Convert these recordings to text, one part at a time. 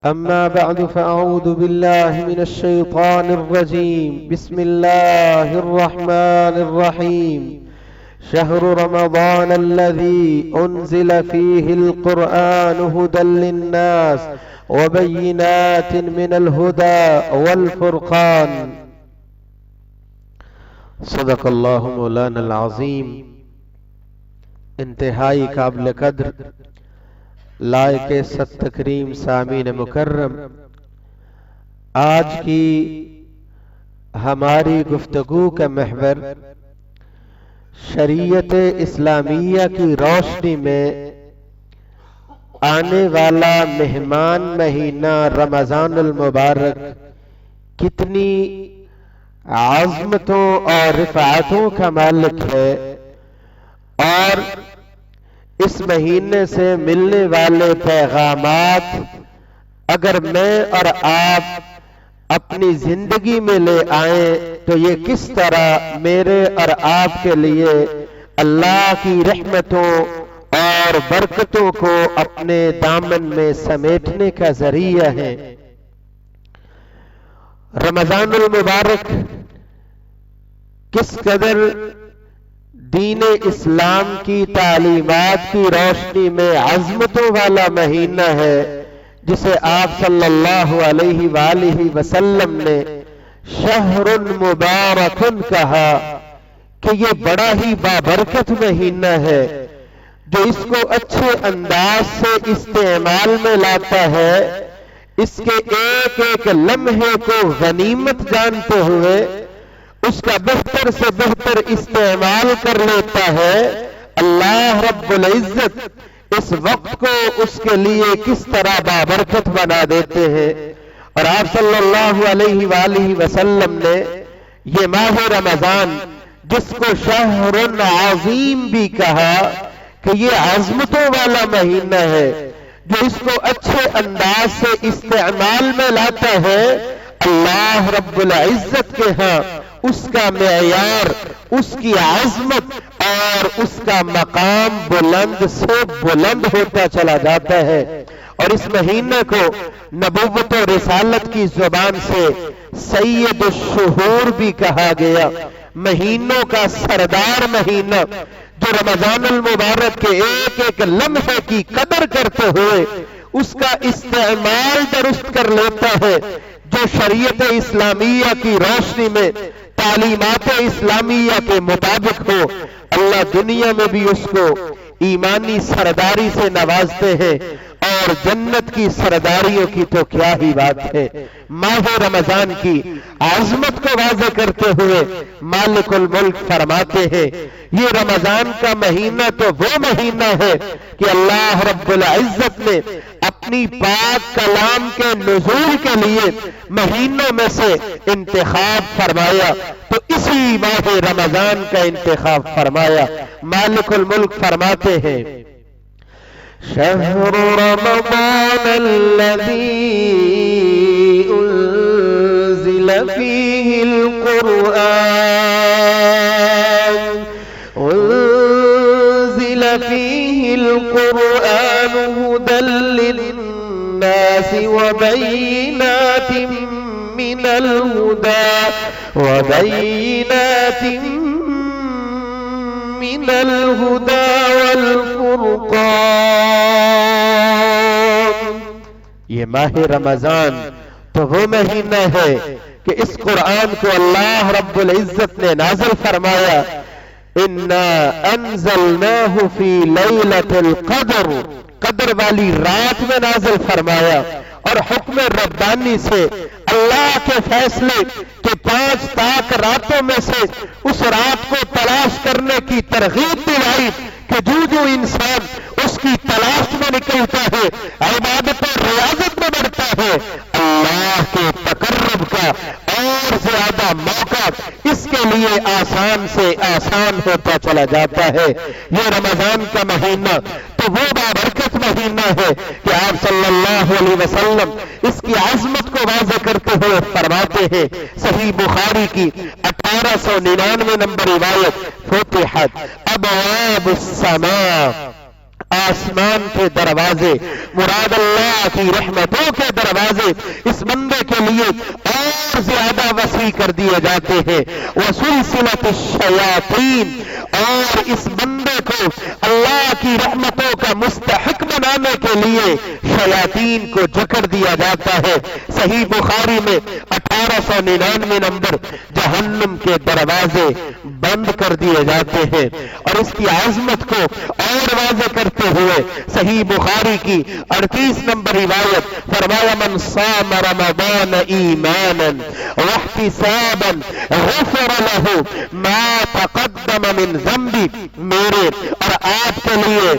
أما بعد فأعوذ بالله من الشيطان الرجيم. بسم الله الرحمن الرحيم. شهر رمضان الذي أنزل فيه القرآن هدى للناس وبينات من الهدى والفرقان. صدق اللہ مولانا العظیم. انتہائی قابل قدر لائق ست تکریم سامعین مکرم، آج کی ہماری گفتگو کا محور شریعت اسلامیہ کی روشنی میں آنے والا مہمان مہینہ رمضان المبارک کتنی عظمتوں اور رفعتوں کا مالک ہے، اور اس مہینے سے ملنے والے پیغامات اگر میں اور آپ اپنی زندگی میں لے آئیں تو یہ کس طرح میرے اور آپ کے لیے اللہ کی رحمتوں اور برکتوں کو اپنے دامن میں سمیٹنے کا ذریعہ ہے۔ رمضان المبارک کس قدر دین اسلام کی تعلیمات کی روشنی میں عظمتوں والا مہینہ ہے، جسے آپ صلی اللہ علیہ وآلہ وسلم نے شہر مبارک کہا کہ یہ بڑا ہی بابرکت مہینہ ہے۔ جو اس کو اچھے انداز سے استعمال میں لاتا ہے، اس کے ایک ایک لمحے کو غنیمت جانتے ہوئے اس کا بہتر سے بہتر استعمال کر لیتا ہے، اللہ رب العزت اس وقت کو اس کے لیے کس طرح بابرکت بنا دیتے ہیں۔ اور آپ صلی اللہ علیہ وآلہ وسلم نے یہ ماہ رمضان، جس کو شہر عظیم بھی کہا کہ یہ عظمتوں والا مہینہ ہے، جو اس کو اچھے انداز سے استعمال میں لاتا ہے، اللہ رب العزت کے ہاں اس کا معیار، اس کی عظمت اور اس کا مقام بلند سے بلند ہوتا چلا جاتا ہے۔ اور اس مہینہ کو نبوت و رسالت کی زبان سے سید الشہور بھی کہا گیا، مہینوں کا سردار مہینہ، جو رمضان المبارک کے ایک ایک لمحے کی قدر کرتے ہوئے اس کا استعمال درست کر لیتا ہے، جو شریعت اسلامیہ کی روشنی میں تعلیمات اسلامیہ کے مطابق ہو، اللہ دنیا میں بھی اس کو ایمانی سرداری سے نوازتے ہیں، اور جنت کی سرداریوں کی تو کیا ہی بات ہے۔ ماہ رمضان کی عظمت کو واضح کرتے ہوئے مالک الملک فرماتے ہیں، یہ رمضان کا مہینہ تو وہ مہینہ ہے کہ اللہ رب العزت نے اپنی پاک کلام کے نزول کے لیے مہینوں میں سے انتخاب فرمایا، تو اسی ماہ رمضان کا انتخاب فرمایا۔ مالک الملک فرماتے ہیں، شہر رمضان الذی انزل فیہ القرآن ہدی للناس وبینات من الہدی والفرقان۔ یہ ماہ رمضان تو وہ مہینہ ہے کہ اس قرآن کو اللہ رب العزت نے نازل فرمایا، اِنَّا أَنزَلْنَاهُ فِي لَيْلَةِ الْقَدْرِ، قدر والی رات میں نازل فرمایا، اور حکم ربانی سے اللہ کے فیصلے کہ 5 طاق راتوں میں سے اس رات کو تلاش کرنے کی ترغیب دلائی کہ جو انسان اس کی تلاش میں نکلتا ہے، عبادت و ریاضت میں بڑھتا ہے، اللہ کے تقرب کا اور زیادہ موقع اس کے لیے آسان سے آسان ہوتا چلا جاتا ہے۔ یہ رمضان کا مہینہ تو وہ بابرکت مہینہ ہے کہ آپ صلی اللہ علیہ وسلم اس کی عظمت کو واضح کرتے ہوئے فرماتے ہیں، صحیح بخاری کی 1899 نمبر روایت، فتحت ابواب السماء، آسمان کے دروازے، مراد اللہ کی رحمتوں کے دروازے اس بندے کے لیے اور زیادہ وسیع کر دیے جاتے ہیں۔ وسلسلۃ الشیاطین، اور اس بندے کو اللہ کی رحمتوں کا مستحق بنانے کے لیے شیاطین کو جکڑ دیا جاتا ہے۔ صحیح بخاری میں 1899 نمبر، جہنم کے دروازے بند کر دیے جاتے ہیں۔ اور اس کی عظمت کو اور واضح کرتے ہوئے صحیح بخاری کی 38 نمبر روایت فرمایا، من صام رمضان ایمانا واحتسابا غفر له ما تقدم من ذنبی، میرے اور آپ کے لیے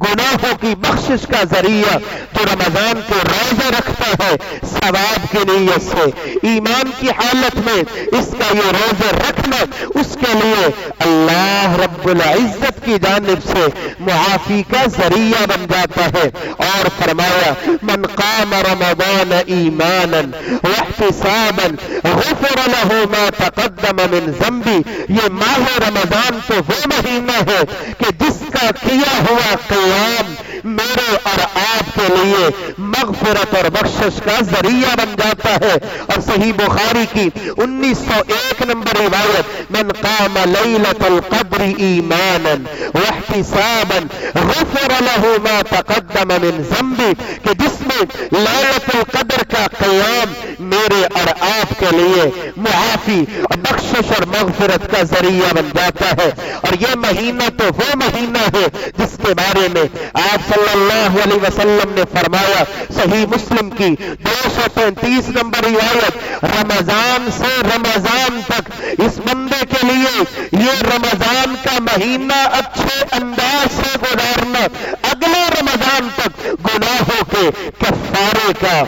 گناہوں کی بخشش کا ذریعہ جو رمضان کے روزے رکھتا ہے ثواب کی نیت سے، ایمان کی حالت میں اس کا یہ روزے رکھنا اس کے لیے اللہ رب العزت کی جانب سے معافی کا ذریعہ بن جاتا ہے۔ اور فرمایا، من قام رمضان ایمانا واحتسابا غفر له ما تقدم من ذنبی، یہ ماہ رمضان تو وہ مہینہ ہے کہ جس کا کیا ہوا قیام میرے اور آپ کے لیے مغفرت اور بخشش کا ذریعہ بن جاتا ہے۔ اور صحیح بخاری کی 1901 نمبر روایت، من قام لیلۃ القدر ایمانا واحتسابا غفر له ما تقدم من ذنبی، کہ جس میں لیلۃ القدر کا قیام میرے اور آپ کے لیے معافی اور بخشش اور مغفرت کا ذریعہ بن جاتا ہے۔ اور یہ مہینہ تو وہ مہینہ ہے جس کے بارے میں آپ صلی اللہ علیہ وسلم نے فرمایا، صحیح مسلم کی 233 نمبر روایت، رمضان سے رمضان تک اس بندے کے لیے یہ رمضان کا مہینہ اچھے انداز سے گزارنا اگلے رمضان تک گناہوں کے کفارے کا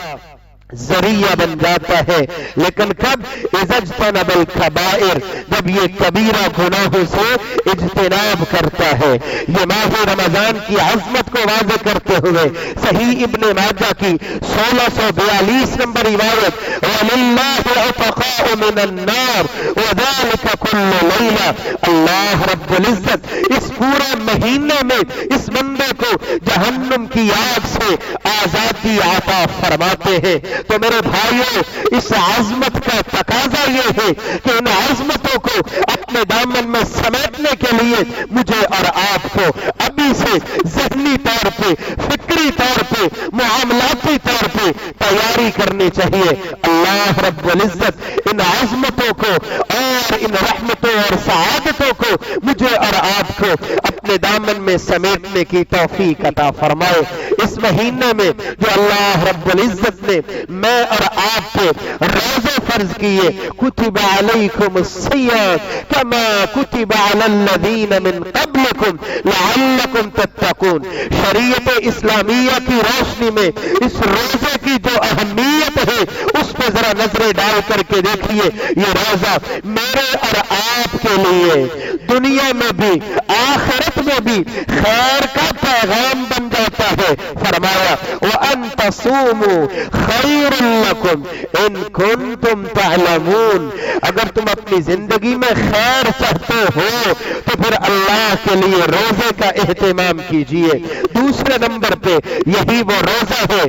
ذریعہ بن جاتا ہے۔ لیکن کب؟ اذا اجتنب الکبائر، جب یہ کبیرہ گناہوں سے اجتناب کرتا ہے۔ یہ ماہ رمضان کی عظمت کو واضح کرتے ہوئے صحیح ابن ماجہ کی 1642 نمبر روایت، وَلِلَّهِ عُتَقَاءُ مِنَ النَّارِ وَذَلِكَ كُلُّ لَيْلَةٍ، اللہ رب العزت اس پورے مہینے میں اس بندے کو جہنم کی آگ سے آزادی عطا فرماتے ہیں۔ تو میرے بھائیوں، اس عظمت کا تقاضا یہ ہے کہ ان عظمتوں کو اپنے دامن میں سمیٹنے کے لیے مجھے اور آپ کو ابھی سے ذہنی طور پہ، فکری طور پہ، معاملاتی طور پہ تیاری کرنی چاہیے۔ اللہ رب العزت ان عظمتوں کو اور ان رحمتوں اور سعادتوں کو مجھے اور آپ کو اپنے دامن میں سمیٹنے کی توفیق عطا فرمائے۔ اس مہینے میں جو اللہ رب العزت نے میں اور آپ پہ روزے فرض کیے، کتب علیکم الصیام کما کتب علی الذین من قبلکم لعلکم تتقون، شریعت اسلامیہ کی روشنی میں اس روزے کی جو اہمیت ہے اس پہ ذرا نظریں ڈال کر کے دیکھیے۔ یہ روزہ میرے اور آپ کے لیے دنیا میں بھی آخرت میں بھی خیر کا پیغام بن جاتا ہے۔ فرمایا، وَأَن تَصُومُوا خَيْرٌ لَكُمْ إِن كُنتُمْ تَعْلَمُونَ، اگر تم اپنی زندگی میں خیر چاہتے ہو تو پھر اللہ کے لیے روزے کا اہتمام کیجئے۔ دوسرے نمبر پہ یہی وہ روزہ ہے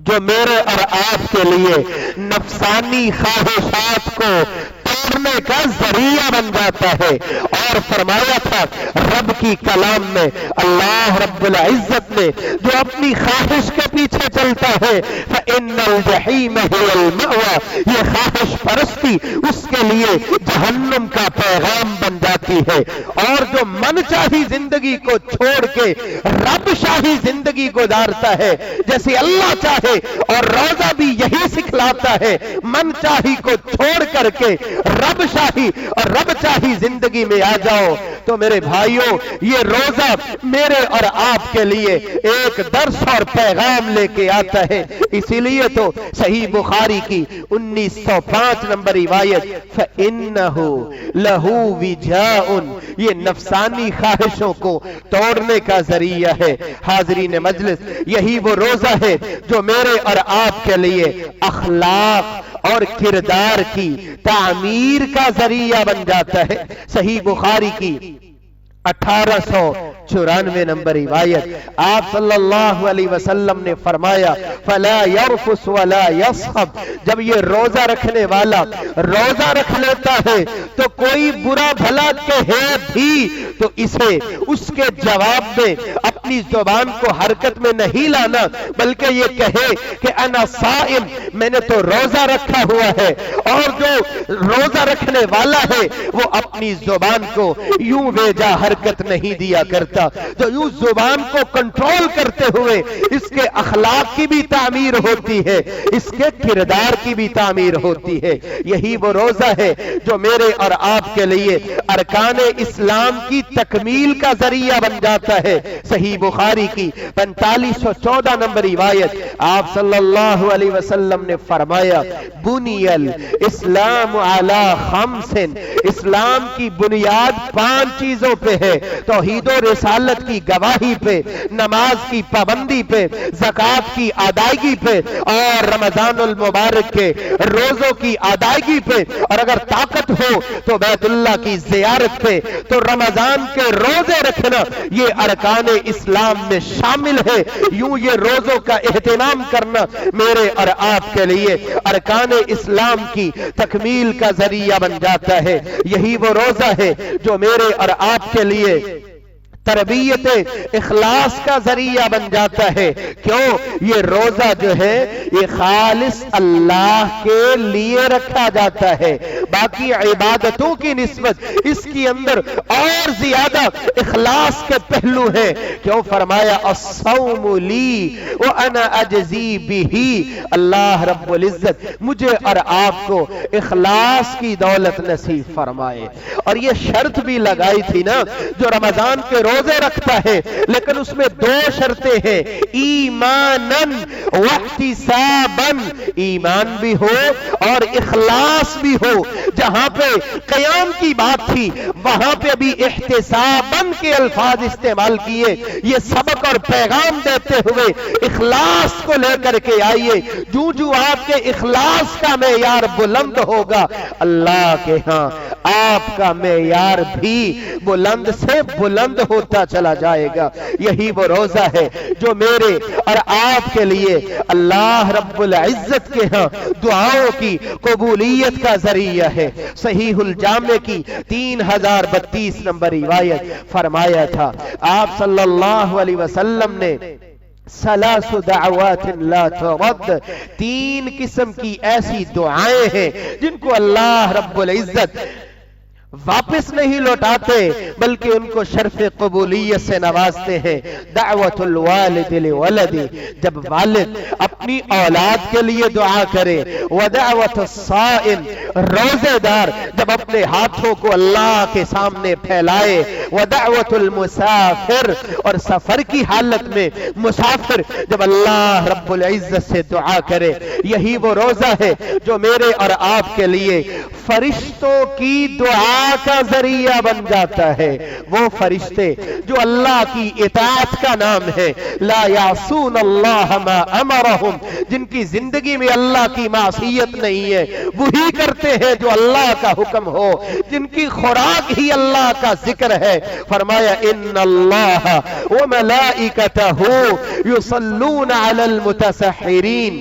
جو میرے اور آپ کے لیے نفسانی خواہشات کو توڑنے کا ذریعہ بن جاتا ہے۔ اور فرمایا تھا رب کی کلام میں، اللہ رب العزت نے جو اپنی خواہش کے پیچھے چلتا ہے، فَإِنَّ الْجَحِيمَ هِيَ الْمَأْوَى، یہ خواہش پرستی اس کے لیے جہنم کا پیغام بن جاتی ہے۔ اور جو من چاہی زندگی کو چھوڑ کے رب شاہی زندگی گزارتا ہے، جیسے اللہ چاہے، اور روزہ بھی یہی سکھلاتا ہے، من چاہی کو چھوڑ کر کے رب شاہی اور رب چاہی زندگی میں آ جاؤ، تو میرے بھائیوں یہ روزہ میرے اور آپ کے لیے ایک درس اور پیغام لے کے آتا ہے۔ اسی لیے تو صحیح بخاری کی 1905 نمبر روایت، فَإِنَّهُ لَهُ وِجَاءٌ، یہ نفسانی خواہشوں کو توڑنے کا ذریعہ ہے۔ حاضرین مجلس، یہی وہ روزہ ہے جو میرے اور آپ کے لیے اخلاق اور کردار کی تعمیر کا ذریعہ بن جاتا ہے۔ صحیح بخاری کی 1800 94 نمبر روایت آپ صلی اللہ علیہ وسلم نے فرمایا فلا يرفث ولا يصخب، جب یہ روزہ رکھنے والا روزہ رکھ لیتا ہے تو کوئی برا بھلا کہے بھی تو اسے اس کے جواب میں اپنی زبان کو حرکت میں نہیں لانا، بلکہ یہ کہے کہ انا صائم، میں نے تو روزہ رکھا ہوا ہے۔ اور جو روزہ رکھنے والا ہے وہ اپنی زبان کو یوں بیجا حرکت نہیں دیا کرتا، جو یوں زبان کو کنٹرول کرتے ہوئے اس کے اخلاق کی بھی تعمیر ہوتی ہے، اس کے کردار کی بھی تعمیر ہوتی ہے۔ یہی وہ روزہ ہے جو میرے اور آپ کے لیے ارکان اسلام کی تکمیل کا ذریعہ بن جاتا ہے۔ صحیح بخاری کی 4514 نمبر روایت آپ صلی اللہ علیہ وسلم نے فرمایا بنی الاسلام علی خمس، اسلام کی بنیاد 5 چیزوں پہ ہے، توحید و رسالت کی گواہی پہ، نماز کی پابندی پہ، زکوٰۃ کی ادائیگی پہ، اور رمضان المبارک کے روزوں کی ادائیگی پہ، اور اگر طاقت ہو تو بیت اللہ کی زیارت پہ۔ تو رمضان کے روزے رکھنا یہ ارکان اسلام میں شامل ہے۔ یوں یہ روزوں کا اہتمام کرنا میرے اور آپ کے لیے ارکان اسلام کی تکمیل کا ذریعہ بن جاتا ہے۔ یہی وہ روزہ ہے جو میرے اور آپ کے لیے تربیت اخلاص کا ذریعہ بن جاتا ہے۔ کیوں؟ یہ روزہ جو ہے یہ خالص اللہ کے لیے رکھا جاتا ہے، باقی عبادتوں کی نسبت اس کی اندر اور زیادہ اخلاص کے پہلو ہیں۔ کیوں فرمایا الصوم لی وانا اجزی بہ، اللہ رب العزت مجھے اور آپ کو اخلاص کی دولت نصیب فرمائے۔ اور یہ شرط بھی لگائی تھی نا، جو رمضان کے روزے رکھتا ہے لیکن اس میں 2 شرطیں ہیں، ایماناً واحتساباً، ایمان بھی ہو اور اخلاص بھی ہو۔ جہاں پہ قیام کی بات تھی وہاں پہ بھی احتساباً کے الفاظ استعمال کیے۔ یہ سبق اور پیغام دیتے ہوئے اخلاص کو لے کر کے آئیے، جو جو آپ کے اخلاص کا معیار بلند ہوگا اللہ کے ہاں آپ کا معیار بھی بلند سے بلند ہوتا چلا جائے گا۔ یہی وہ روزہ ہے جو میرے اور آپ کے لیے اللہ رب العزت کے ہاں دعاؤں کی قبولیت کا ذریعہ ہے۔ صحیح الجامع کی 3032 نمبر روایت فرمایا تھا آپ صلی اللہ علیہ وسلم نے ثلاث دعوات لا ترد، 3 قسم کی ایسی دعائیں ہیں جن کو اللہ رب العزت واپس نہیں لوٹاتے بلکہ ان کو شرف قبولیت سے نوازتے ہیں۔ دعوت الوالد لولد، جب والد اپنی اولاد کے لیے دعا کرے، ودعوت الصائم، روزے دار جب اپنے ہاتھوں کو اللہ کے سامنے پھیلائے، ودعوت المسافر، اور سفر کی حالت میں مسافر جب اللہ رب العزت سے دعا کرے۔ یہی وہ روزہ ہے جو میرے اور آپ کے لیے فرشتوں کی دعا کا ذریعہ بن جاتا ہے۔ وہ فرشتے جو اللہ کی اطاعت کا نام ہے، لا یعصون اللہ ما امرہم، جن کی زندگی میں اللہ کی معصیت نہیں ہے، وہی کرتے ہیں جو اللہ کا حکم ہو، جن کی خوراک ہی اللہ کا ذکر ہے۔ فرمایا ان اللہ وملائکتہ یصلون علی المتسحرین،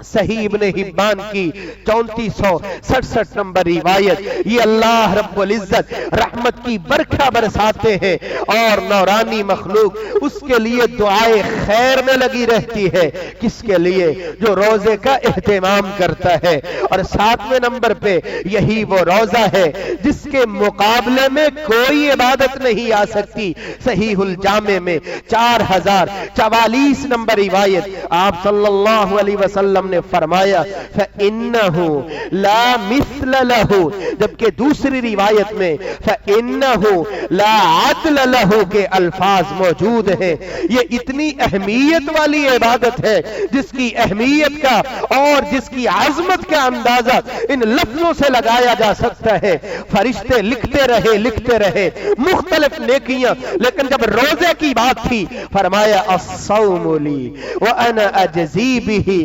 صحیح ابن حبان کی 3467 نمبر روایت۔ یہ اللہ رب العزت رحمت کی برکھا برساتے ہیں اور نورانی مخلوق اس کے لیے دعائے خیر میں لگی رہتی ہے۔ کس کے لیے؟ جو روزے کا اہتمام کرتا ہے۔ اور 7ویں نمبر پہ یہی وہ روزہ ہے جس کے مقابلے میں کوئی عبادت نہیں آ سکتی۔ صحیح الجامع میں 4044 نمبر روایت آپ صلی اللہ علیہ وسلم نے فرمایا فَإِنَّهُ لَا مِثْلَ لَهُ، جبکہ دوسری روایت میں فَإِنَّهُ لَا عَدْلَ لَهُ کے الفاظ موجود ہیں۔ یہ اتنی اہمیت والی عبادت ہے جس کی اہمیت کا اور جس کی عظمت کا اندازہ ان لفظوں سے لگایا جا سکتا ہے۔ فرشتے لکھتے رہے مختلف نیکیاں، لیکن جب روزے کی بات تھی فرمایا الصوم لی وانا اجزی بہ،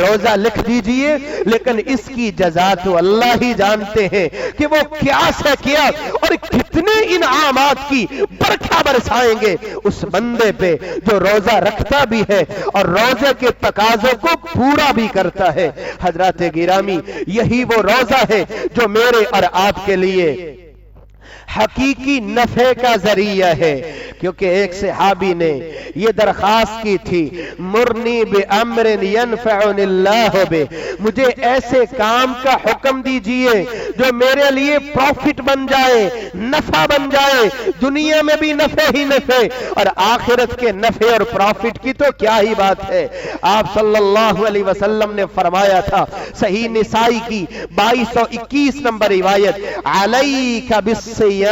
روزہ لکھ دیجئے، لیکن اس کی جزا تو اللہ ہی جانتے ہیں کہ وہ کیا سے کیا اور کتنے انعامات کی برکھا برسائیں گے اس بندے پہ جو روزہ رکھتا بھی ہے اور روزے کے تقاضوں کو پورا بھی کرتا ہے۔ حضرات گرامی، یہی وہ روزہ ہے جو میرے اور آپ کے لیے حقیقی نفع کا ذریعہ ہے، کیونکہ ایک صحابی نے یہ درخواست کی تھی، مرنی بِأَمْرٍ يَنْفَعُنِ اللَّهُ بِهِ، مجھے ایسے کام کا حکم دیجئے جو میرے لیے پروفٹ بن جائے، نفع بن جائے، دنیا میں بھی نفع ہی نفع اور آخرت کے نفع اور پروفٹ کی تو کیا ہی بات ہے۔ آپ صلی اللہ علیہ وسلم نے فرمایا تھا، صحیح نسائی کی 2221 نمبر روایت، علیک بالصیام،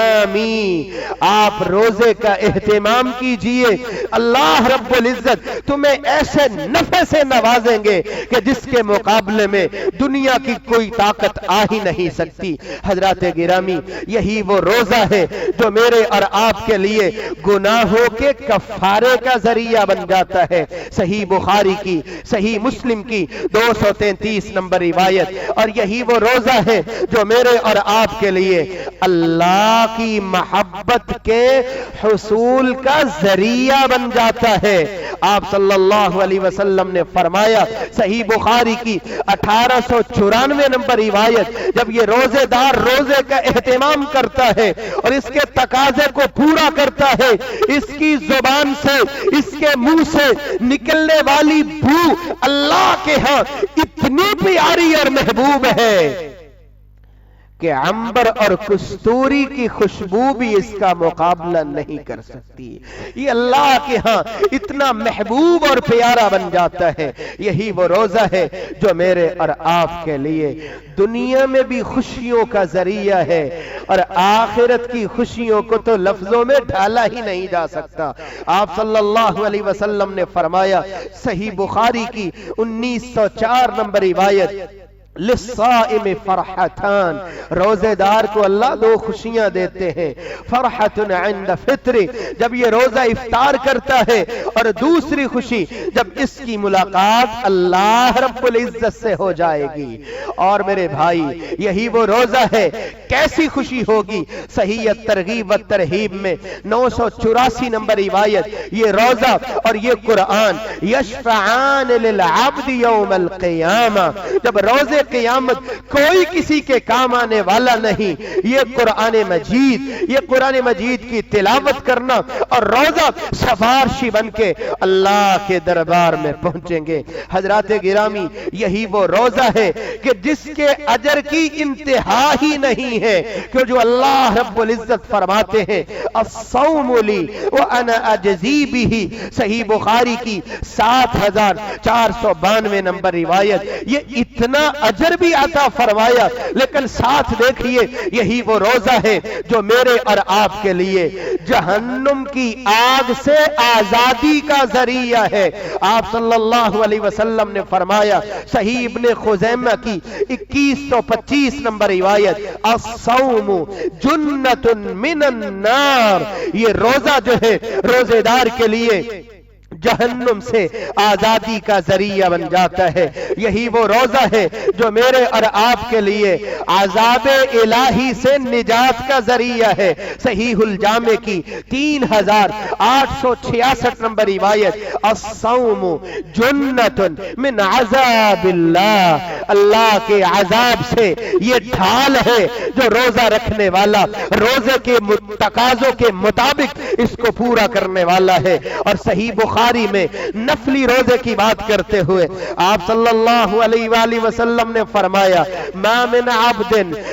آپ روزے کا اہتمام کیجئے، اللہ رب العزت تمہیں ایسے نفع سے نوازیں گے کہ جس کے مقابلے میں دنیا کی کوئی طاقت آ ہی نہیں سکتی۔ حضرات گرامی، یہی وہ روزہ ہے جو میرے اور آپ کے لیے گناہوں کے کفارے کا ذریعہ بن جاتا ہے۔ صحیح بخاری کی، صحیح مسلم کی 233 نمبر روایت، اور یہی وہ روزہ ہے جو میرے اور آپ کے لیے اللہ کی محبت کے حصول کا ذریعہ بن جاتا ہے۔ آپ صلی اللہ علیہ وسلم نے فرمایا، صحیح بخاری کی 1894 نمبر روایت، جب یہ روزے دار روزے کا اہتمام کرتا ہے اور اس کے تقاضے کو پورا کرتا ہے، اس کی زبان سے، اس کے منہ سے نکلنے والی بو اللہ کے ہاں اتنی پیاری اور محبوب ہے کہ عنبر اور کستوری کی خوشبو بھی اس کا مقابلہ نہیں کر سکتی۔ یہ اللہ کے ہاں اتنا محبوب اور پیارا بن جاتا ہے۔ یہی وہ روزہ ہے جو میرے اور آپ کے لیے دنیا میں بھی خوشیوں کا ذریعہ ہے اور آخرت کی خوشیوں کو تو لفظوں میں ڈھالا ہی نہیں جا سکتا۔ آپ صلی اللہ علیہ وسلم نے فرمایا، صحیح بخاری کی 1904 نمبر روایت، للصائم فرحتان، روزے دار کو اللہ دو خوشیاں دیتے ہیں، فرحت عند فطر، جب یہ روزہ افطار کرتا ہے، اور دوسری خوشی جب اس کی ملاقات اللہ رب العزت سے ہو جائے گی۔ اور میرے بھائی، یہی وہ روزہ ہے، کیسی خوشی ہوگی۔ صحیح ترغیب و ترہیب میں 984 نمبر روایت، یہ روزہ اور یہ قرآن یشفعان للعبد یوم القیامہ، جب روزے قیامت کوئی کسی کے کام آنے والا نہیں، یہ قرآن مجید کی تلاوت کرنا اور روزہ سفارشی بن کے اللہ کے دربار میں پہنچیں گے۔ حضرات گرامی، یہی وہ روزہ ہے کہ جس کے اجر کی انتہا ہی نہیں ہے، کہ جو اللہ رب العزت فرماتے ہیں، الصوم لی وانا اجزی بہ، صحیح بخاری کی 7492 نمبر روایت، یہ اتنا اجر بھی عطا فرمایا، لیکن ساتھ دیکھیے یہی وہ روزہ ہے جو میرے اور آپ کے لیے جہنم کی آگ سے آزادی کا ذریعہ ہے۔ آپ صلی اللہ علیہ وسلم نے فرمایا، صحیح ابن خزیمہ کی 2125 نمبر روایت، الصوم جنۃ من النار، یہ روزہ جو ہے روزے دار کے لیے جہنم سے آزادی کا ذریعہ بن جاتا ہے۔ یہی وہ روزہ ہے جو میرے اور آپ کے لیے عذاب الہی سے نجات کا ذریعہ ہے۔ صحیح الجامع کی 3866 نمبر روایت، الصوم جنۃ من عذاب اللہ، اللہ کے عذاب سے یہ ڈھال ہے جو روزہ رکھنے والا روزے کے تقاضوں کے مطابق اس کو پورا کرنے والا ہے۔ اور صحیح بخاری میں نفلی روزے کی بات کرتے ہوئے آپ صلی اللہ علیہ وآلہ وسلم نے فرمایا، ما من عبد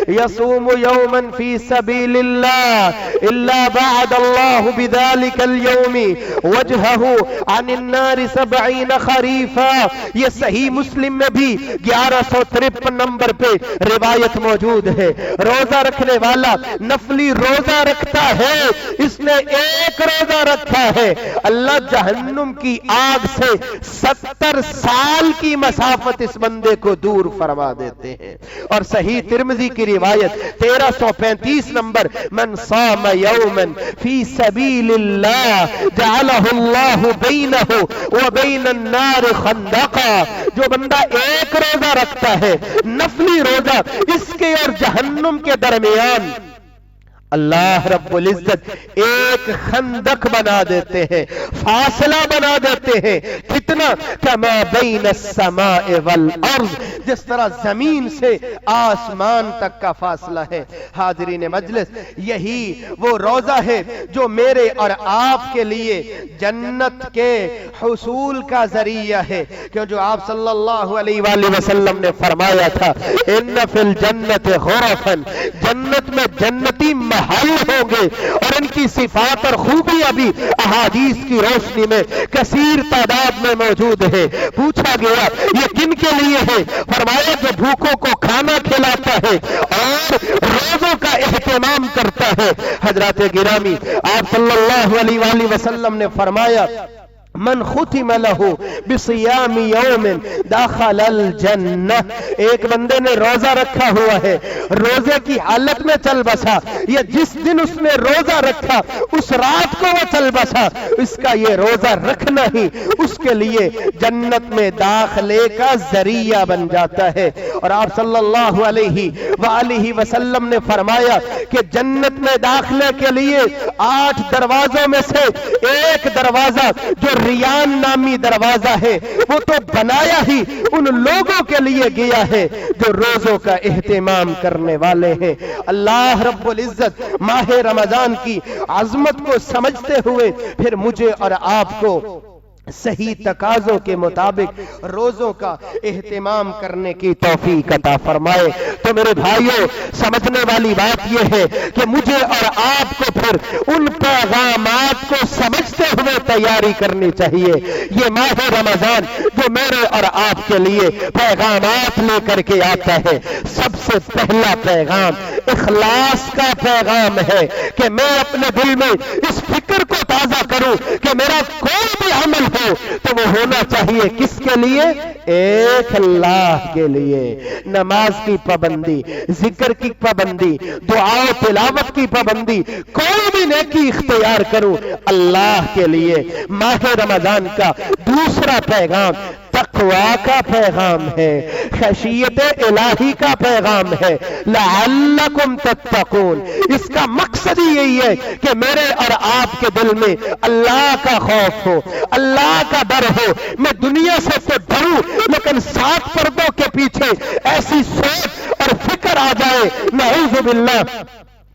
يصوم يوما في سبيل الله الا بعد الله بذلك اليوم وجهه عن النار 70 خريفا، یہ صحیح مسلم میں بھی 1153 نمبر پہ روایت موجود ہے۔ روزہ رکھنے والا نفلی روزہ رکھتا ہے، اس نے ایک روزہ رکھا ہے اللہ جہنم کی آگ سے 70 سال کی مسافت اس بندے کو دور فرما دیتے ہیں۔ اور صحیح ترمذی کی روایت 1335 نمبر، من صام یوما فی سبیل اللہ جعلہ اللہ بینہ وبین النار خندقا، جو بندہ ایک روزہ رکھتا ہے نفلی روزہ، اس کے اور جہنم کے درمیان اللہ رب العزت ایک خندق بنا دیتے ہیں، فاصلہ بنا دیتے ہیں۔ کتنا؟ کما بین السماء والارض، جس طرح زمین سے آسمان تک کا فاصلہ ہے۔ حاضرین مجلس، یہی وہ روزہ ہے جو میرے اور آپ کے لیے جنت کے حصول کا ذریعہ ہے، کیوں جو آپ صلی اللہ علیہ وآلہ وسلم نے فرمایا تھا ان فی الجنت غرفا، جنت میں جنتی محل ہوں گے، اور ان کی صفات اور خوبیاں بھی احادیث کی روشنی میں کثیر تعداد میں موجود ہے۔ پوچھا گیا یہ کن کے لیے ہے؟ فرمایا جو بھوکوں کو کھانا کھلاتا ہے اور روزوں کا اہتمام کرتا ہے۔ حضرات گرامی، آپ صلی اللہ علیہ وآلہ وسلم نے فرمایا من ختم له بصیام یوم داخل الجنہ، ایک بندے نے روزہ رکھا ہوا ہے، روزے کی حالت میں چل بسا، یا جس دن اس نے روزہ رکھا اس رات کو وہ چل بسا، اس کا یہ روزہ رکھنا ہی اس کے لیے جنت میں داخلے کا ذریعہ بن جاتا ہے۔ اور آپ صلی اللہ علیہ وآلہ وسلم نے فرمایا کہ جنت میں داخلے کے لیے 8 دروازوں میں سے ایک دروازہ جو ریان نامی دروازہ ہے، وہ تو بنایا ہی ان لوگوں کے لیے گیا ہے جو روزوں کا اہتمام کرنے والے ہیں۔ اللہ رب العزت ماہ رمضان کی عظمت کو سمجھتے ہوئے پھر مجھے اور آپ کو صحیح تقاضوں کے مطابق روزوں کا اہتمام کرنے کی توفیق عطا فرمائے۔ تو میرے بھائیوں، سمجھنے والی بات یہ ہے کہ مجھے اور آپ کو پھر ان پیغامات کو سمجھتے ہوئے تیاری کرنی چاہیے۔ یہ ماہ رمضان جو میرے اور آپ کے لیے پیغامات لے کر کے آتا ہے، سب سے پہلا پیغام اخلاص کا پیغام ہے کہ میں اپنے دل میں اس فکر کو تازہ کروں کہ میرا کوئی بھی عمل ہو تو وہ ہونا چاہیے کس کے لیے؟ ایک اللہ کے لیے۔ نماز کی پابندی، ذکر کی پابندی، دعا و تلاوت کی پابندی، کوئی بھی نیکی اختیار کروں اللہ کے لیے۔ ماہ رمضان کا دوسرا پیغام تقوی کا پیغام ہے، خشیت الہی کا پیغام ہے، لعلکم تتقون۔ اس کا مقصد ہی یہی ہے کہ میرے اور آپ کے دل میں اللہ کا خوف ہو، اللہ کا ڈر ہو۔ میں دنیا سے تو ڈروں لیکن 7 پردوں کے پیچھے ایسی سوچ اور فکر آ جائے نعوذ باللہ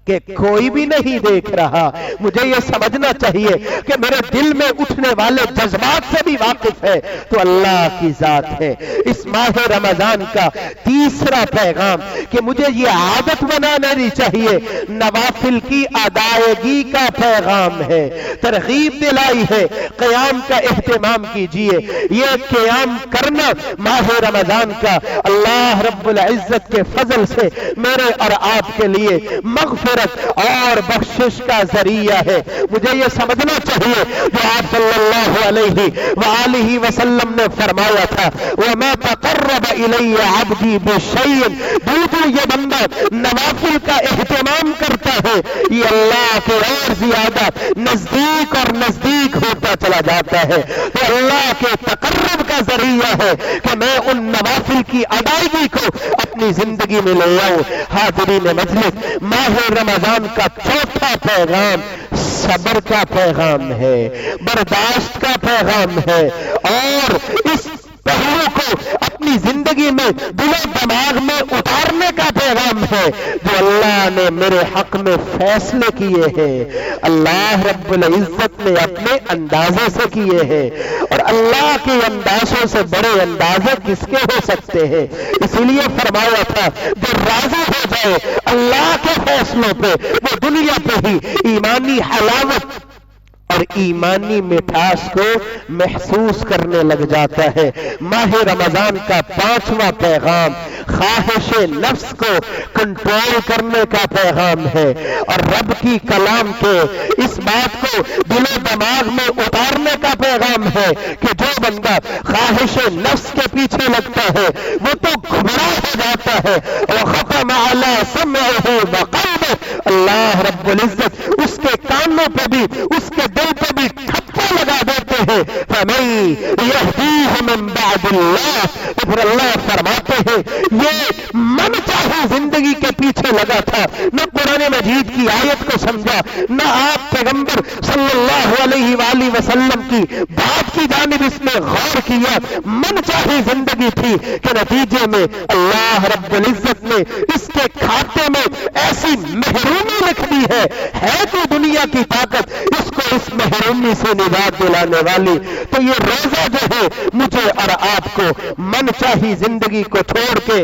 کہ کوئی بھی نہیں دیکھ رہا۔ مجھے یہ سمجھنا چاہیے کہ میرے دل میں اٹھنے والے جذبات سے بھی واقف ہے تو اللہ کی ذات ہے۔ اس ماہ رمضان کا تیسرا پیغام کہ مجھے یہ عادت بنانی چاہیے، نوافل کی ادائیگی کا پیغام ہے، ترغیب دلائی ہے قیام کا اہتمام کیجئے۔ یہ قیام کرنا ماہ رمضان کا اللہ رب العزت کے فضل سے میرے اور آپ کے لیے مغفرت اور بخشش کا ذریعہ ہے۔ مجھے یہ سمجھنا چاہیے جو آپ صلی اللہ علیہ وآلہ وسلم نے فرمایا تھا وَمَا تَقَرَّبَ إِلَيَّ عَبْدِي بِشَيْءٍ، جو یہ بندہ نوافل کا اہتمام کرتا ہے یہ اللہ کے اور زیادہ نزدیک اور نزدیک ہوتا چلا جاتا ہے۔ تو اللہ کے تقرب کا ذریعہ ہے کہ میں ان نوافل کی ادائیگی کو اپنی زندگی میں لے آؤں۔ حاضرین مجلس، ماہ رمضان کا چوتھا پیغام صبر کا پیغام ہے، برداشت کا پیغام ہے، اور اس پہلو کو اپنی زندگی میں دل و دماغ میں اتارنے کا پیغام ہے جو اللہ نے میرے حق میں فیصلے کیے ہیں، اللہ رب العزت نے اپنے اندازے سے کیے ہیں، اور اللہ کے اندازوں سے بڑے اندازے کس کے ہو سکتے ہیں؟ اسی لیے فرمایا تھا جو راضی ہو جائے اللہ کے فیصلوں پہ وہ دنیا پہ ہی ایمانی حلاوت اور ایمانی مٹھاس کو محسوس کرنے لگ جاتا ہے۔ ماہ رمضان کا 5واں پیغام خواہش نفس کو کنٹرول کرنے کا پیغام ہے، اور رب کی کلام کے اس بات کو دل و دماغ میں اتارنے کا پیغام ہے کہ جو بندہ خواہش نفس کے پیچھے لگتا ہے وہ تو گمراہ ہو جاتا ہے۔ وختم علی سمعہ وقلبہ، اللہ رب العزت اس کے کانوں پہ بھی اس کے دل پہ بھی ٹھپا لگا دیتے ہیں۔ فَمَن يَهْدِيهِ مِن بَعْدِ اللَّهِ، تو پھر اللہ فرماتے ہیں یہ من چاہے زندگی کے پیچھے لگا تھا، نہ قرآن مجید کی آیت کو سمجھا، نہ آپ پیغمبر صلی اللہ علیہ وآلہ وسلم کی بات کی جانب اس نے غور کیا، من چاہے زندگی تھی کہ نتیجے میں اللہ رب العزت نے اس کے کھاتے میں ایسی محرومی لکھ دی ہے تو دنیا کی طاقت اس کو اس محرومی سے نجات دلانے والی۔ تو یہ روزہ جو ہے مجھے اور آپ کو من چاہی زندگی کو چھوڑ کے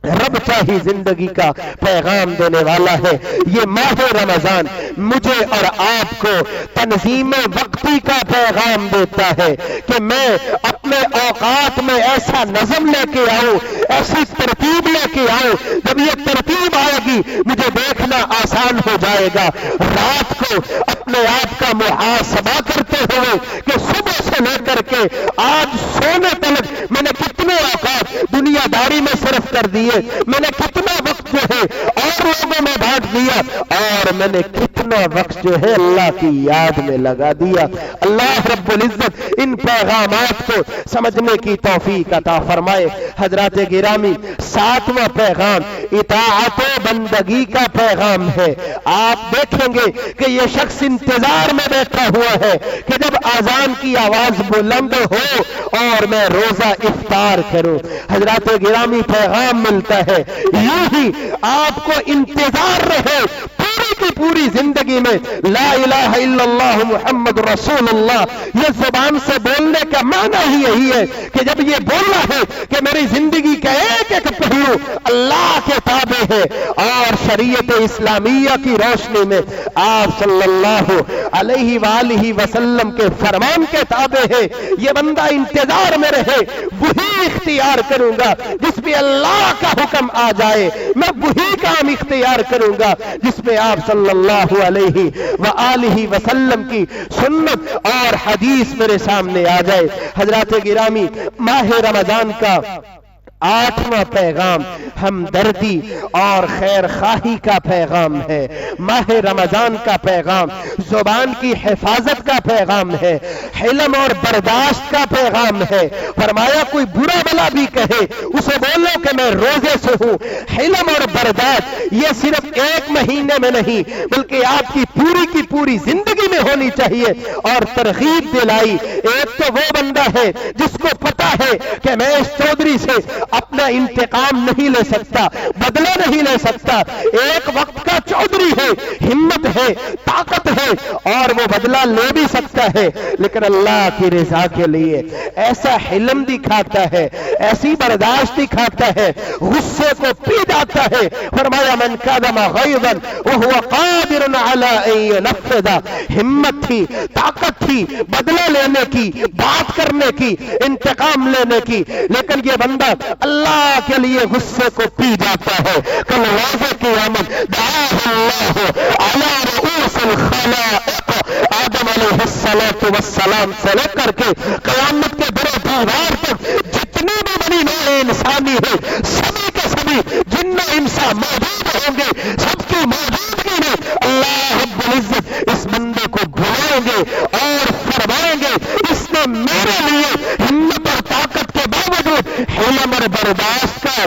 رب چاہی زندگی کا پیغام دینے والا ہے۔ یہ ماہ رمضان مجھے اور آپ کو تنظیم وقتی کا پیغام دیتا ہے کہ میں اپنے اوقات میں ایسا نظم لے کے آؤں، ایسی ترتیب لے کے آؤں، جب یہ ترتیب آئے گی مجھے دیکھنا آسان ہو جائے گا۔ رات کو اپنے آپ کا محاسبہ کرتے ہوئے کہ صبح سے لے کر کے آج سونے تک میں نے کتنے اوقات دنیا داری میں صرف کر دیے، میں نے کتنا وقت جو ہے اور لوگوں میں بانٹ دیا، اور میں نے کتنا وقت جو ہے اللہ کی یاد میں لگا دیا۔ اللہ رب العزت ان پیغامات کو سمجھنے کی توفیق عطا فرمائے۔ حضرات گرامی، 7واں پیغام اطاعت و بندگی کا پیغام ہے۔ آپ دیکھیں گے کہ یہ شخص انتظار میں بیٹھا ہوا ہے کہ جب اذان کی آواز بلند ہو اور میں روزہ افطار کروں۔ حضرات گرامی، پیغام ملتا ہے یوں ہی آپ کو انتظار رہے پوری کی پوری زندگی میں لا الہ الا اللہ محمد رسول اللہ، یہ زبان سے بولنے کا معنی ہی یہی ہے کہ جب یہ بولنا ہے کہ میری زندگی کا ایک ایک پہلو اللہ کے تابع ہے اور شریعت اسلامیہ کی روشنی میں آپ صلی اللہ علیہ وآلہ وسلم کے فرمان کے تابع ہے، یہ بندہ انتظار میں رہے، وہی اختیار کروں گا جس پہ اللہ کا حکم آ جائے، میں وہی کام اختیار کروں گا جس پہ آپ صلی اللہ علیہ وآلہ وسلم کی سنت اور حدیث میرے سامنے آ جائے۔ حضرات گرامی، ماہ رمضان کا 8واں پیغام ہمدردی اور خیر خواہی کا پیغام ہے۔ ماہ رمضان کا پیغام زبان کی حفاظت کا پیغام ہے، حلم اور برداشت کا پیغام ہے۔ فرمایا کوئی برا بلا بھی کہے اسے بولو کہ میں روزے سے ہوں۔ حلم اور برداشت یہ صرف ایک مہینے میں نہیں بلکہ آپ کی پوری زندگی میں ہونی چاہیے، اور ترغیب دلائی۔ ایک تو وہ بندہ ہے جس کو پتا ہے کہ میں اس چودھری سے اپنا انتقام نہیں لے سکتا، بدلہ نہیں لے سکتا، ایک وقت کا چودھری ہے، ہمت ہے، طاقت ہے اور وہ بدلہ لے بھی سکتا ہے، لیکن اللہ کی رضا کے لیے ایسا حلم دکھاتا ہے، ایسی برداشت دکھاتا ہے، غصے کو پی جاتا ہے۔ فرمایا من کظم غیظا وهو قادر على ان ينفذ، ہمت تھی، طاقت تھی بدلہ لینے کی، بات کرنے کی، انتقام لینے کی، لیکن یہ بندہ اللہ کے لیے غصے کو پی جاتا ہے۔ کل روز قیامت دعاہ اللہ علی رؤوس الخلائق، آدم علیہ السلام سے لے کر کے قیامت کے بڑے دیوار تک جتنے بھی بڑی نوع انسانی ہے، سبھی کے سبھی جن انسان موجود ہوں گے، سب کی موجودگی میں اللہ رب العزت اس بندے کو بلائیں گے اور فرمائیں گے اس نے میرے لیے ہمت اور طاقت کے باوجود حلم اور برداشت کا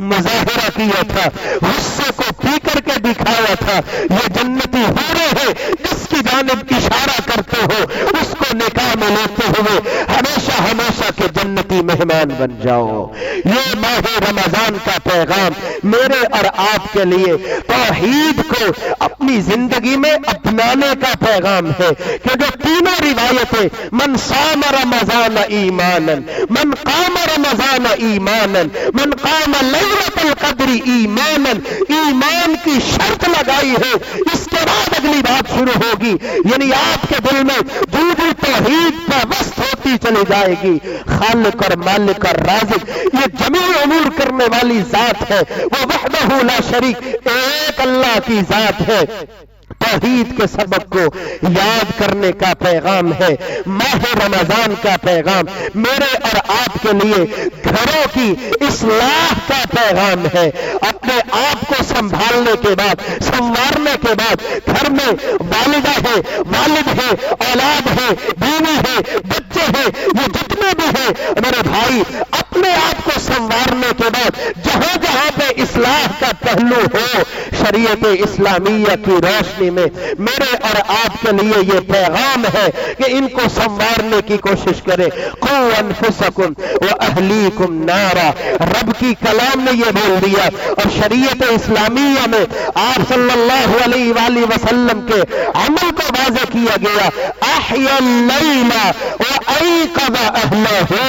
مظاہرہ کیا تھا، غصے کو پی کر کے دکھایا تھا۔ یہ جنتی حوریں ہیں جس کی جانب اشارہ کرتے ہو اس کو نکاح میں لیتے ہوئے ہمیشہ کے جنتی محبوب مہمان بن جاؤ۔ یہ ماہ رمضان کا پیغام میرے اور آپ کے لیے توحید کو اپنی زندگی میں اپنانے کا پیغام ہے کہ جو تینوں روایتیں من صام رمضان ایمانا من قام رمضان ایمانا من قام لیلۃ القدر ایمانا، ایمان کی شرط لگائی ہے، اس کے بعد اگلی بات شروع ہوگی، یعنی آپ کے دل میں جو توحید پیوست ہوتی چلی جائے گی۔ خالق اور مالک اور رازق یہ جمیع امور کرنے والی ذات ہے، وہ وحدہ لا شریک ایک اللہ کی ذات ہے۔ توحید کے سبق کو یاد کرنے کا پیغام ہے ماہ رمضان کا پیغام، میرے اور آپ کے لیے گھروں کی اصلاح کا پیغام ہے۔ اپنے آپ کو سنبھالنے کے بعد، سنوارنے کے بعد، گھر میں والدہ ہے، والد ہے، اولاد ہے، بیوی ہے، بچے ہیں، یہ جتنے بھی ہیں میرے بھائی، اپنے آپ کو سنوارنے کے بعد جہاں جہاں پہ اصلاح کا پہلو ہو، شریعت اسلامیہ کی روشنی میں میرے اور آپ کے لیے یہ پیغام ہے کہ ان کو سنوارنے کی کوشش کریں۔ قوا انفسکم واہلیکم نارا، رب کی کلام نے یہ بول دیا، اور شریعت اسلامیہ میں آپ صلی اللہ علیہ وآلہ وسلم کے عمل کو واضح کیا گیا۔ احیا اللیل وایقظ اہلہ،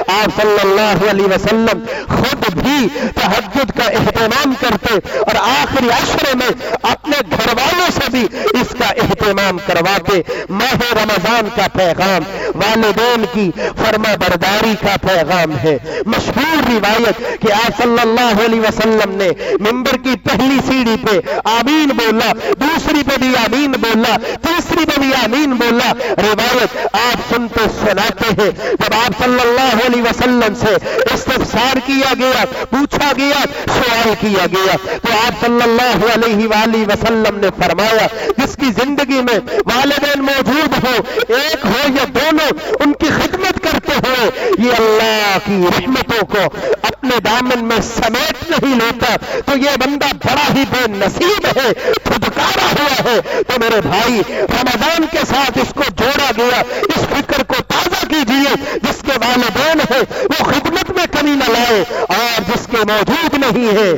آپ صلی اللہ علیہ وسلم خود بھی تہجد کا اہتمام کرتے اور آخری عشرے میں اپنے گھر والوں سے بھی اس کا اہتمام کرواتے۔ ماہ رمضان کا پیغام والدین کی فرما برداری کا پیغام ہے۔ مشہور روایت کہ آپ صلی اللہ علیہ وسلم نے منبر کی پہلی سیڑھی پہ آمین بولا، دوسری پہ بھی آمین بولا، تیسری پہ بھی آمین بولا۔ روایت آپ سنتے سناتے ہیں، جب آپ صلی اللہ علیہ وسلم سے استفسار کیا گیا، پوچھا گیا، سوال کیا گیا، تو آپ صلی اللہ علیہ وآلہ وسلم نے فرمایا جس کی زندگی میں والدین موجود ہو، ایک ہو یا دونوں، ان کی خدمت کرتے ہوئے یہ اللہ کی رحمتوں کو اپنے دامن میں سمیٹ نہیں لیتا تو یہ بندہ بڑا ہی بے نصیب ہے، دھتکارا ہوا ہے۔ تو میرے بھائی، رمضان کے ساتھ اس کو جوڑا گیا، اس فکر کو تازہ کیجئے، جس کے والدین ہیں وہ خدمت میں کمی نہ لائے، اور جس کے موجود نہیں ہے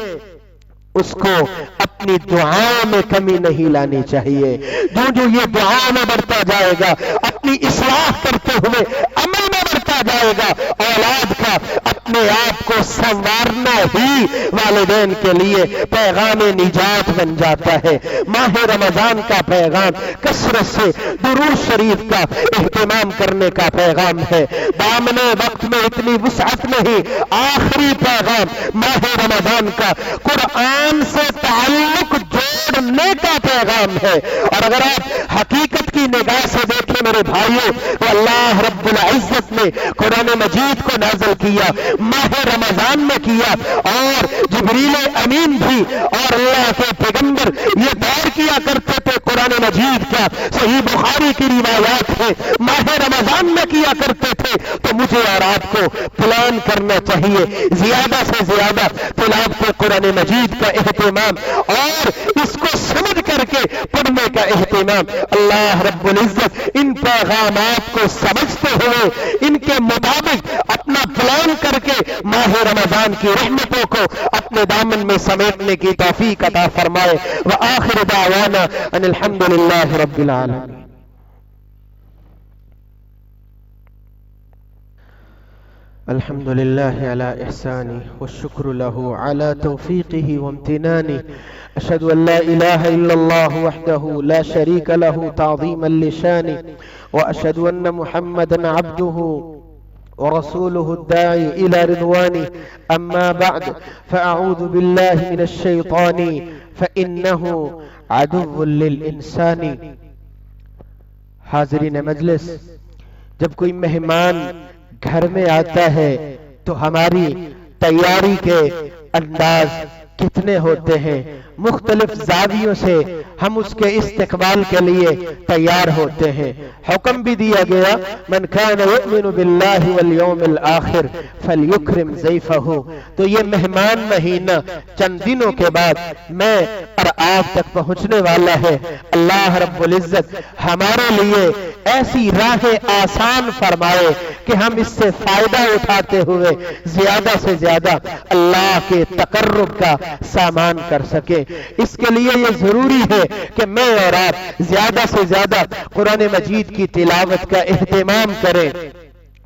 اس کو اپنی دعاؤں میں کمی نہیں لانی چاہیے۔ جو جو یہ دعاؤں میں بڑھتا جائے گا، اپنی اصلاح کرتے ہوئے عمل میں بڑھتا جائے گا، اولاد کا اپنے آپ کو سنوارنا ہی والدین کے لیے پیغام نجات بن جاتا ہے۔ ماہ رمضان کا پیغام کثرت سے درود شریف کا اہتمام کرنے کا پیغام ہے۔ دامن وقت میں اتنی وسعت نہیں، آخری پیغام ماہ رمضان کا قرآن سے تعلق جوڑنے کا پیغام ہے۔ اور اگر آپ حقیقت کی نگاہ سے دیکھیں میرے بھائیوں، تو اللہ رب العزت نے قرآن مجید کو نازل کیا، ماہ رمضان میں کیا، اور جبریل امین بھی اور اللہ کے پیغمبر یہ دور کیا کرتے تھے قرآن مجید کا، صحیح بخاری کی روایات ہے، ماہ رمضان میں کیا کرتے تھے۔ تو مجھے اور آپ کو پلان کرنا چاہیے، زیادہ سے زیادہ تلاوت قرآن مجید کا اہتمام اور اس کو سمجھ کر کے پڑھنے کا اہتمام۔ اللہ رب العزت ان پیغامات کو سمجھتے ہوئے ان کے مطابق اپنا پلان کر کے ماہ رمضان کی رحمتوں کو اپنے دامن میں سمیٹنے کی توفیق عطا فرمائے۔ وآخر دعوانا ان الحمدللہ رب العالمین۔ الحمد لله على إحسانه والشكر له على توفيقه وامتنانه، أشهد أن لا إله إلا الله وحده لا شريك له تعظيما لشانه، وأشهد أن محمدا عبده ورسوله الداعي إلى رضوانه، أما بعد فأعوذ بالله من الشيطان فإنه عدو للإنسان۔ حاضرین مجلس، جب کوئی مہمان گھر میں آتا ہے تو ہماری تیاری کے انداز کتنے ہوتے ہیں، مختلف زاویوں سے ہم اس کے استقبال کے لیے تیار ہوتے ہیں۔ حکم بھی دیا گیا من کان یؤمن باللہ والیوم الآخر فلیکرم ضیفہ۔ تو یہ مہمان مہینہ چند دنوں کے بعد میں اور آپ تک پہنچنے والا ہے۔ اللہ رب العزت ہمارے لیے ایسی راہ آسان فرمائے کہ ہم اس سے فائدہ اٹھاتے ہوئے زیادہ سے زیادہ اللہ کے تقرب کا سامان کر سکے۔ اس کے لیے یہ ضروری ہے کہ میں اور آپ زیادہ سے زیادہ قرآن مجید کی تلاوت کا اہتمام کریں،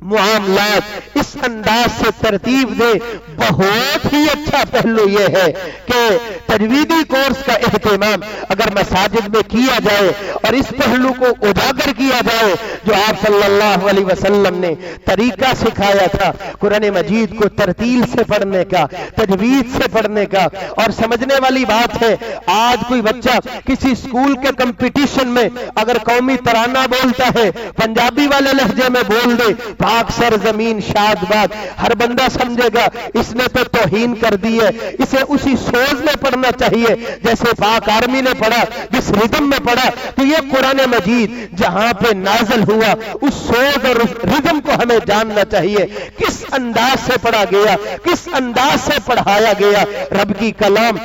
معاملات اس انداز سے ترتیب دے۔ بہت ہی اچھا پہلو یہ ہے کہ تجویدی کورس کا اہتمام اگر مساجد میں کیا جائے اور اس پہلو کو اجاگر کیا جائے جو آپ صلی اللہ علیہ وسلم نے طریقہ سکھایا تھا قرآن مجید کو ترتیل سے پڑھنے کا، تجوید سے پڑھنے کا۔ اور سمجھنے والی بات ہے آج کوئی بچہ کسی اسکول کے کمپٹیشن میں اگر قومی ترانہ بولتا ہے پنجابی والے لہجے میں بول دے پاک سرزمین شاد باد، ہر بندہ سمجھے گا اس نے تو توہین کر دی ہے۔ اسے اسی سوز میں پڑھنا چاہیے جیسے پاک آرمی نے پڑھا، جس ردم میں پڑھا۔ تو یہ قرآن مجید جہاں پہ نازل ہوا اس سوز اور ردم کو ہمیں جاننا چاہیے، کس انداز سے پڑھا گیا، کس انداز سے پڑھایا گیا۔ رب کی کلام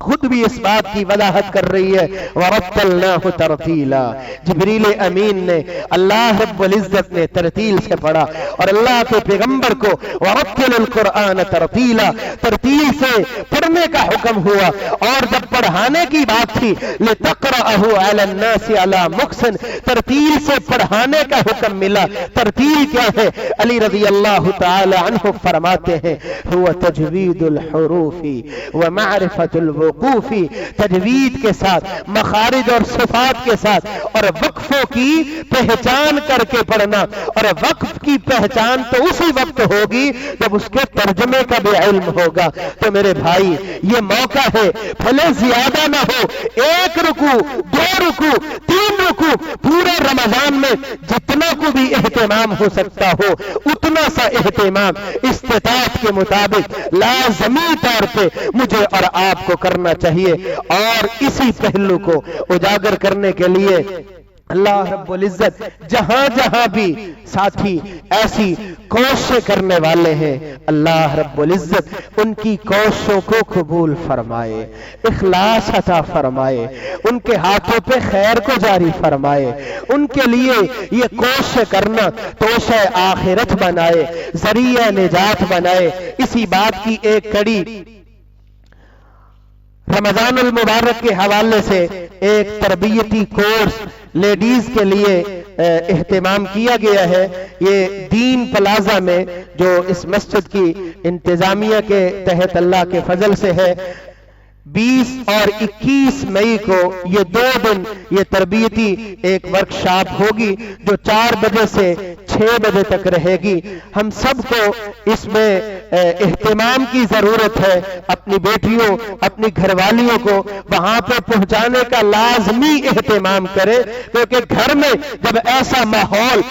خود بھی اس بات کی وضاحت کر رہی ہے وَرَتَّلْنَاهُ تَرْتِيلًا۔ جبریل امین نے اللہ رب العزت نے ترتیل سے پڑھا اور اللہ کے پیغمبر کو وَرَتِّلِ الْقُرْآنَ تَرْتِيلًا ترتیل سے پڑھنے کا حکم ہوا۔ اور جب پڑھانے کی بات تھی لِتَقْرَأَهُ عَلَى النَّاسِ عَلَى مُقْسٍ ترتیل سے پڑھانے کا حکم ملا۔ ترتیل کیا ہے؟ علی رضی اللہ تعالی عنہ فرماتے ہیں هو تجوید الحروف ومعرفت الوقوفی، تجوید کے ساتھ مخارج اور صفات کے ساتھ اور وقفوں کی پہچان کر کے پڑھنا۔ اور وقف کی پہچان تو اسی وقت ہوگی جب اس کے ترجمے کا بھی علم ہوگا۔ تو میرے بھائی یہ موقع ہے، بھلے زیادہ نہ ہو، 1 رکوع 2 رکوع 3 رکوع، پورے رمضان میں جتنا کو بھی اہتمام ہو سکتا ہو اتنا سا اہتمام استطاعت کے مطابق لازمی طور پہ مجھے اور آپ کو کرنا چاہیے۔ اور اسی پہلو کو اجاگر کرنے کے لیے اللہ رب العزت جہاں جہاں بھی ساتھی ایسی کوششیں کرنے والے ہیں اللہ رب العزت ان کی کوششوں کو قبول فرمائے، اخلاص عطا فرمائے، ان کے ہاتھوں پہ خیر کو جاری فرمائے، ان کے لیے یہ کوشش کرنا توشہ آخرت بنائے، ذریعہ نجات بنائے۔ اسی بات کی ایک کڑی رمضان المبارک کے حوالے سے ایک تربیتی کورس لیڈیز کے لیے اہتمام کیا گیا ہے۔ یہ دین پلازا میں جو اس مسجد کی انتظامیہ کے تحت اللہ کے فضل سے ہے، 20 اور 21 مئی کو یہ 2 دن یہ تربیتی ایک ورکشاپ ہوگی جو 4 بجے سے 6 بجے تک رہے گی۔ ہم سب کو اس میں اہتمام کی ضرورت ہے۔ اپنی بیٹیوں اپنی گھر والیوں کو وہاں پہ پہنچانے کا لازمی اہتمام کرے، کیونکہ گھر میں جب ایسا ماحول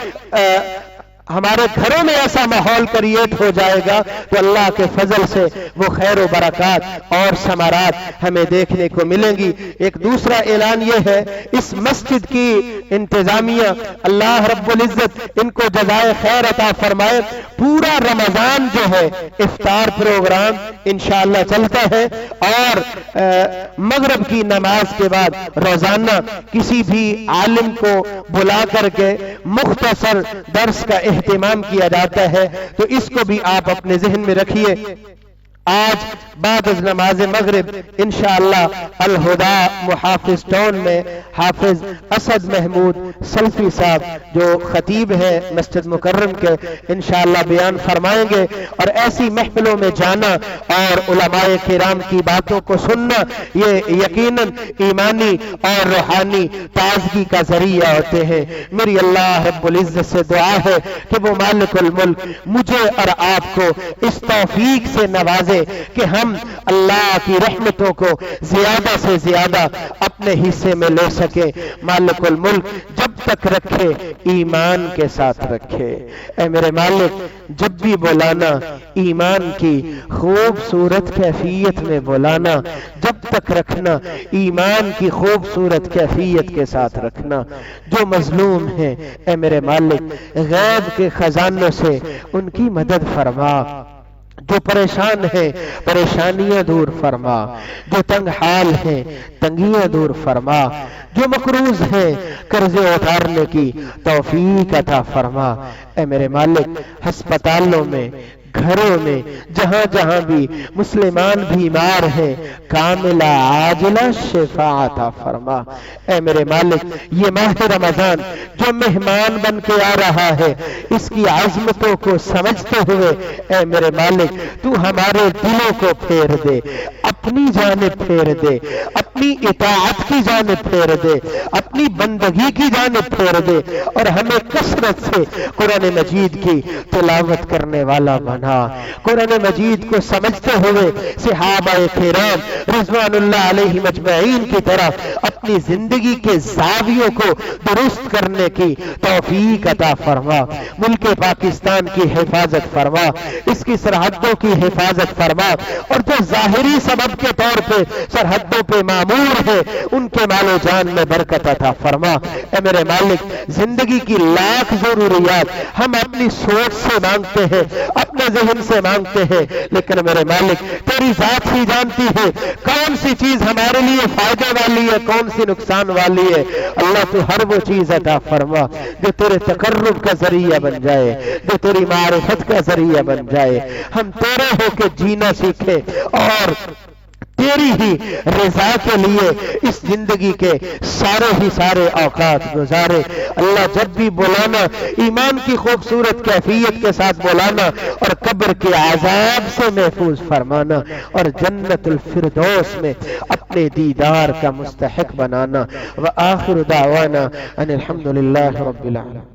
ہمارے گھروں میں ایسا ماحول کریٹ ہو جائے گا تو اللہ کے فضل سے وہ خیر و برکات اور ثمرات ہمیں دیکھنے کو ملیں گی۔ ایک دوسرا اعلان یہ ہے، اس مسجد کی انتظامیہ اللہ رب العزت ان کو جزائے خیر عطا فرمائے، پورا رمضان جو ہے افطار پروگرام انشاءاللہ چلتا ہے اور مغرب کی نماز کے بعد روزانہ کسی بھی عالم کو بلا کر کے مختصر درس کا اہتمام کیا جاتا ہے۔ تو اس کو بھی آپ اپنے ذہن میں رکھیے۔ آج بعد از نماز مغرب انشاءاللہ الہدا محافظ ٹاؤن میں حافظ اسد محمود سلفی صاحب جو خطیب ہیں مسجد مکرم کے انشاءاللہ بیان فرمائیں گے، اور ایسی محفلوں میں جانا اور علماء کرام کی باتوں کو سننا یہ یقیناً ایمانی اور روحانی تازگی کا ذریعہ ہوتے ہیں۔ میری اللہ رب العزت سے دعا ہے کہ وہ مالک الملک مجھے اور آپ کو اس توفیق سے نوازے کہ ہم اللہ کی رحمتوں کو زیادہ سے زیادہ اپنے حصے میں لے سکیں۔ مالک الملک جب تک رکھے ایمان کے ساتھ رکھے۔ اے میرے مالک جب بھی بولانا ایمان کی خوبصورت کیفیت میں بولانا، جب تک رکھنا ایمان کی خوبصورت کیفیت کے ساتھ رکھنا۔ جو مظلوم ہیں اے میرے مالک غیب کے خزانوں سے ان کی مدد فرما، جو پریشان ہیں پریشانیاں دور فرما، جو تنگ حال ہیں تنگیاں دور فرما، جو مقروض ہیں قرضے اتارنے کی توفیق عطا فرما۔ اے میرے مالک ہسپتالوں میں، گھروں میں، جہاں جہاں بھی مسلمان بیمار ہیں کاملہ عاجلہ شفا عطا فرما۔ اے میرے مالک یہ ماہ رمضان جو مہمان بن کے آ رہا ہے اس کی عظمتوں کو سمجھتے ہوئے اے میرے مالک تو ہمارے دلوں کو پھیر دے، اپنی جانب پھیر دے، اپنی اطاعت کی جانب پھیر دے، اپنی بندگی کی جانب پھیر دے، اور ہمیں کثرت سے قرآن مجید کی تلاوت کرنے والا بنا۔ قرآن مجید کو سمجھتے ہوئے صحابہ کرام رضوان اللہ علیہ مجمعین کی طرح اپنی زندگی کے زاویوں کو درست کرنے کی توفیق عطا فرما۔ ملک پاکستان کی حفاظت فرما، اس کی سرحدوں کی حفاظت فرما، اور جو ظاہری سبب کے طور پہ سرحدوں پہ معمور ہے ان کے مال و جان میں برکت عطا فرما۔ اے میرے مالک زندگی کی لاکھ ضروریات ہم اپنی سوچ سے مانگتے ہیں، اپنے ذہن سے مانگتے ہیں، لیکن میرے مالک تیری ذات ہی جانتی ہے کون سی چیز ہمارے لیے فائدہ والی ہے کون سی نقصان والی ہے۔ اللہ تو ہر وہ چیز عطا فرما جو تیرے تقرب کا ذریعہ بن جائے، جو تیری معرفت کا ذریعہ بن جائے، ہم تیرے ہو کے جینا سیکھیں اور تیری ہی رضا کے لیے اس زندگی کے سارے اوقات گزارے۔ اللہ جب بھی بولانا ایمان کی خوبصورت کیفیت کے ساتھ بولانا، اور قبر کے عذاب سے محفوظ فرمانا، اور جنت الفردوس میں اپنے دیدار کا مستحق بنانا۔ وآخر دعوانا ان الحمدللہ رب العالمین۔